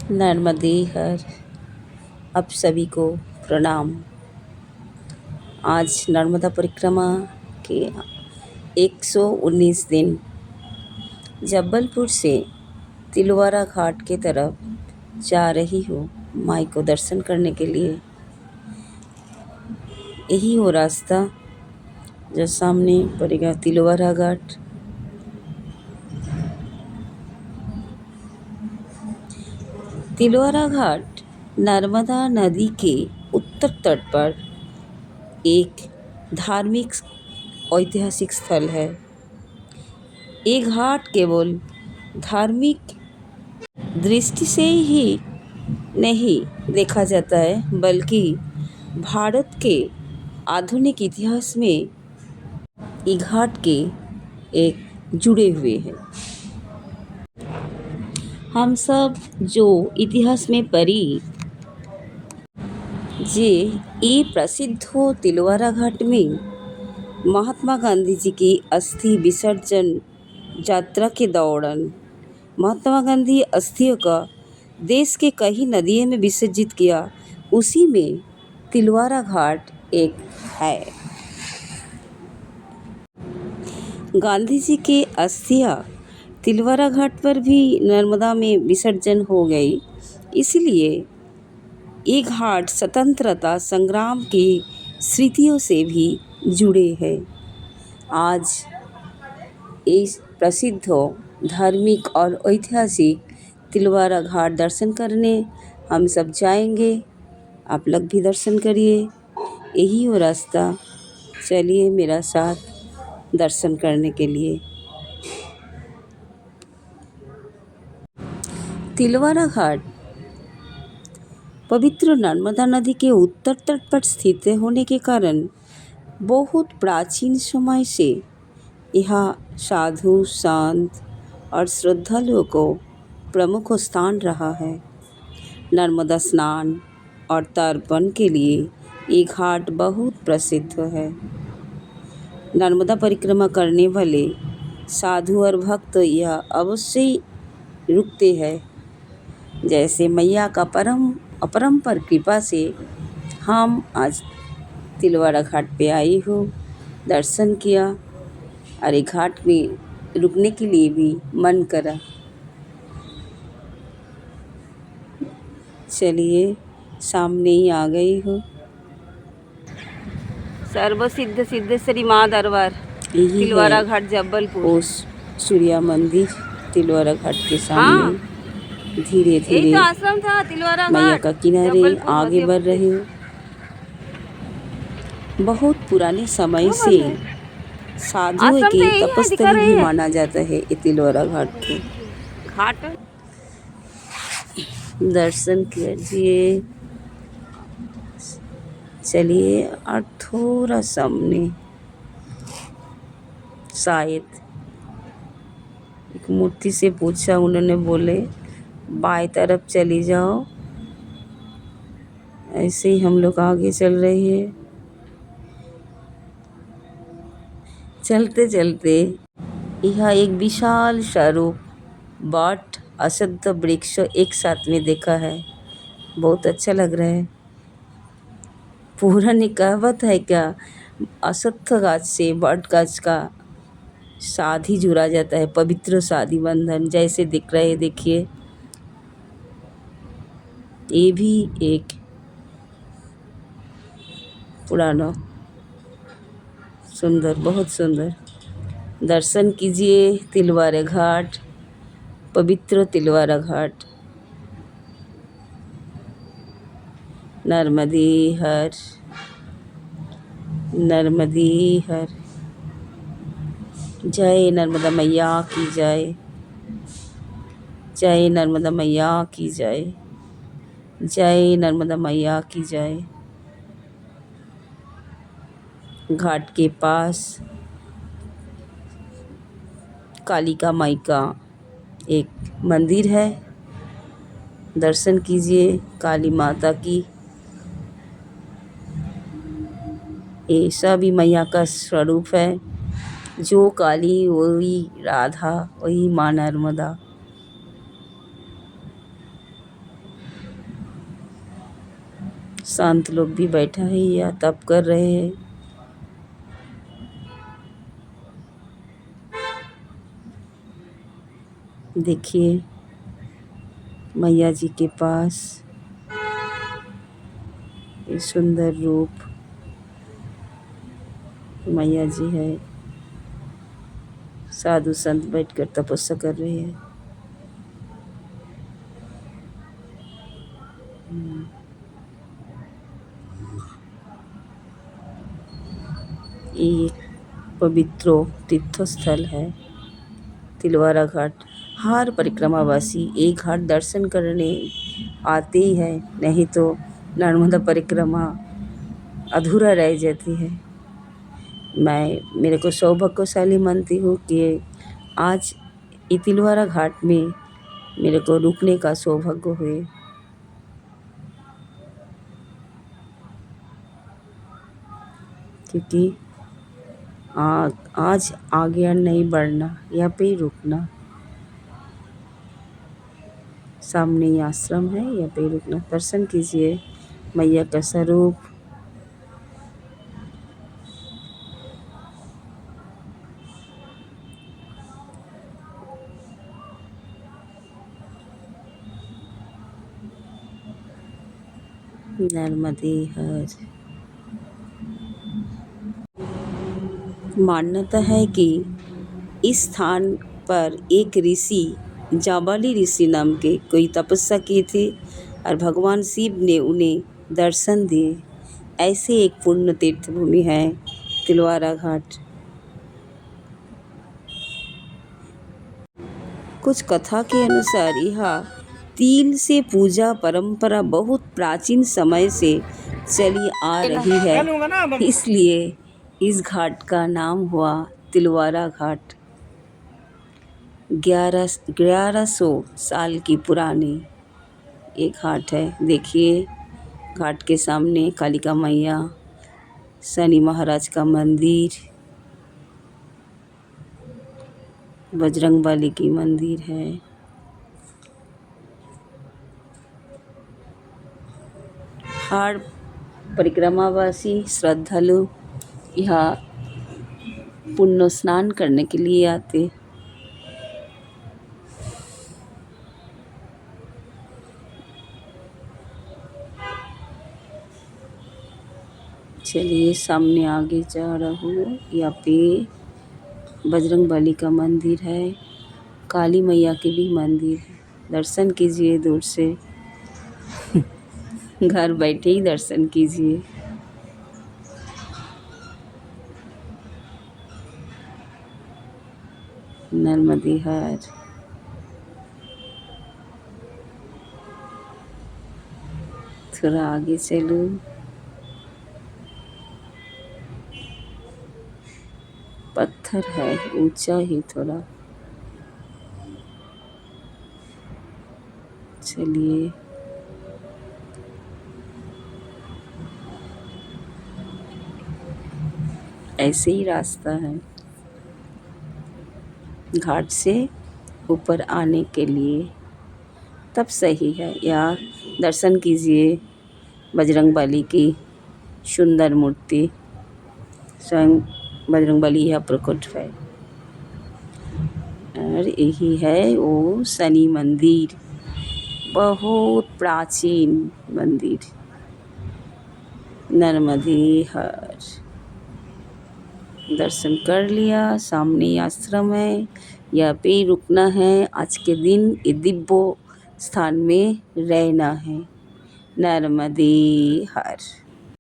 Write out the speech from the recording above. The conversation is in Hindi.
नर्मदे हर आप सभी को प्रणाम। आज नर्मदा परिक्रमा के 119 दिन जबलपुर से तिलवारा घाट के तरफ जा रही हूँ माई को दर्शन करने के लिए। यही वो रास्ता जो सामने पड़ेगा तिलवारा घाट। तिलवारा घाट नर्मदा नदी के उत्तर तट पर एक धार्मिक ऐतिहासिक स्थल है। ये घाट केवल धार्मिक दृष्टि से ही नहीं देखा जाता है, बल्कि भारत के आधुनिक इतिहास में ये घाट के एक जुड़े हुए हैं। हम सब जो इतिहास में पढ़ी जे ये प्रसिद्ध हो तिलवारा घाट में महात्मा गांधी जी की अस्थि विसर्जन यात्रा के दौरान महात्मा गांधी अस्थियों का देश के कई नदियों में विसर्जित किया। उसी में तिलवारा घाट एक है। गांधी जी के अस्थियां तिलवारा घाट पर भी नर्मदा में विसर्जन हो गई। इसलिए ये घाट स्वतंत्रता संग्राम की स्मृतियों से भी जुड़े हैं। आज इस प्रसिद्ध धार्मिक और ऐतिहासिक तिलवारा घाट दर्शन करने हम सब जाएंगे। आप लोग भी दर्शन करिए। यही वो रास्ता, चलिए मेरा साथ दर्शन करने के लिए। तिलवारा घाट पवित्र नर्मदा नदी के उत्तर तट पर स्थित होने के कारण बहुत प्राचीन समय से यहाँ साधु संत और श्रद्धालुओं को प्रमुख स्थान रहा है। नर्मदा स्नान और तर्पण के लिए ये घाट बहुत प्रसिद्ध है। नर्मदा परिक्रमा करने वाले साधु और भक्त यह अवश्य रुकते हैं। जैसे मैया का अपरंपार कृपा से हम आज तिलवारा घाट पे आई हूँ, दर्शन किया और ये घाट में रुकने के लिए भी मन करा। चलिए सामने ही आ गई हूँ। सर्वसिद्ध सिद्धेश्वरी माँ दरबार तिलवारा घाट जबलपुर। उस सूर्या मंदिर तिलवारा घाट के सामने धीरे धीरे तो आश्रम था तिलवारा मैया का किनारे आगे बढ़ रहे हो। बहुत पुराने समय से साधुओं की तपस्थली भी माना जाता है ये तिलवारा घाट को। दर्शन कीजिए। चलिए और थोड़ा सामने शायद एक मूर्ति से पूछा, उन्होंने बोले बाएं तरफ चली जाओ। ऐसे ही हम लोग आगे चल रहे हैं। चलते चलते यह एक विशाल स्वरूप बट अश्वत्थ वृक्ष एक साथ में देखा है। बहुत अच्छा लग रहा है। पुरानी कहावत है क्या, अश्वत्थ गाछ से बट गाछ का शादी जुड़ा जाता है, पवित्र शादी बंधन जैसे दिख रहे हैं। देखिए ये भी एक पुराना सुंदर, बहुत सुंदर। दर्शन कीजिए तिलवारा घाट, पवित्र तिलवारा घाट। नर्मदे हर, नर्मदे हर। जय नर्मदा मैया की जय, जय नर्मदा मैया की जय, जय नर्मदा मैया की जय। घाट के पास कालिका माई का एक मंदिर है। दर्शन कीजिए काली माता की। ऐसा भी मैया का स्वरूप है, जो काली वही राधा वही माँ नर्मदा। संत लोग भी बैठा है या तप कर रहे हैं। देखिए मैया जी के पास ये सुंदर रूप मैया जी है। साधु संत बैठकर तपस्या कर रहे हैं। ये एक पवित्र तीर्थस्थल है तिलवारा घाट। हर परिक्रमावासी ये घाट दर्शन करने आते ही है, नहीं तो नर्मदा परिक्रमा अधूरा रह जाती है। मैं मेरे को सौभाग्यशाली मानती हूँ कि आज ये तिलवारा घाट में मेरे को रुकने का सौभाग्य हुए। क्योंकि आज आगे नहीं बढ़ना, यहाँ पे ही रुकना। सामने ही आश्रम है, यहाँ पे ही रुकना। दर्शन कीजिए मैया का स्वरूप। नर्मदे हर। मान्यता है कि इस स्थान पर एक ऋषि जाबाली ऋषि नाम के कोई तपस्या की थी और भगवान शिव ने उन्हें दर्शन दिए। ऐसे एक पुण्य तीर्थ भूमि है तिलवारा घाट। कुछ कथा के अनुसार यह तिल से पूजा परंपरा बहुत प्राचीन समय से चली आ रही है, इसलिए इस घाट का नाम हुआ तिलवारा घाट। 1100 साल की पुरानी ये घाट है। देखिए घाट के सामने कालिका मैया, शनि महाराज का मंदिर, बजरंगबली की मंदिर है। हर परिक्रमावासी श्रद्धालु यहाँ पुण्य स्नान करने के लिए आते। चलिए सामने आगे जा रहा हूँ। यहाँ पे बजरंगबली का मंदिर है, काली मैया के भी मंदिर है। दर्शन कीजिए दूर से। घर बैठे ही दर्शन कीजिए। नर्मदे हर। थोड़ा आगे चलो। पत्थर है, ऊंचा ही थोड़ा। चलिए ऐसे ही रास्ता है घाट से ऊपर आने के लिए, तब सही है। यार दर्शन कीजिए बजरंगबली की सुंदर मूर्ति। स्वयं बजरंगबली यहाँ प्रकट है। और यही है वो शनि मंदिर, बहुत प्राचीन मंदिर। नर्मदे हर। दर्शन कर लिया। सामने आश्रम है, यहाँ पे रुकना है। आज के दिन ये दिव्य स्थान में रहना है। नर्मदे हर।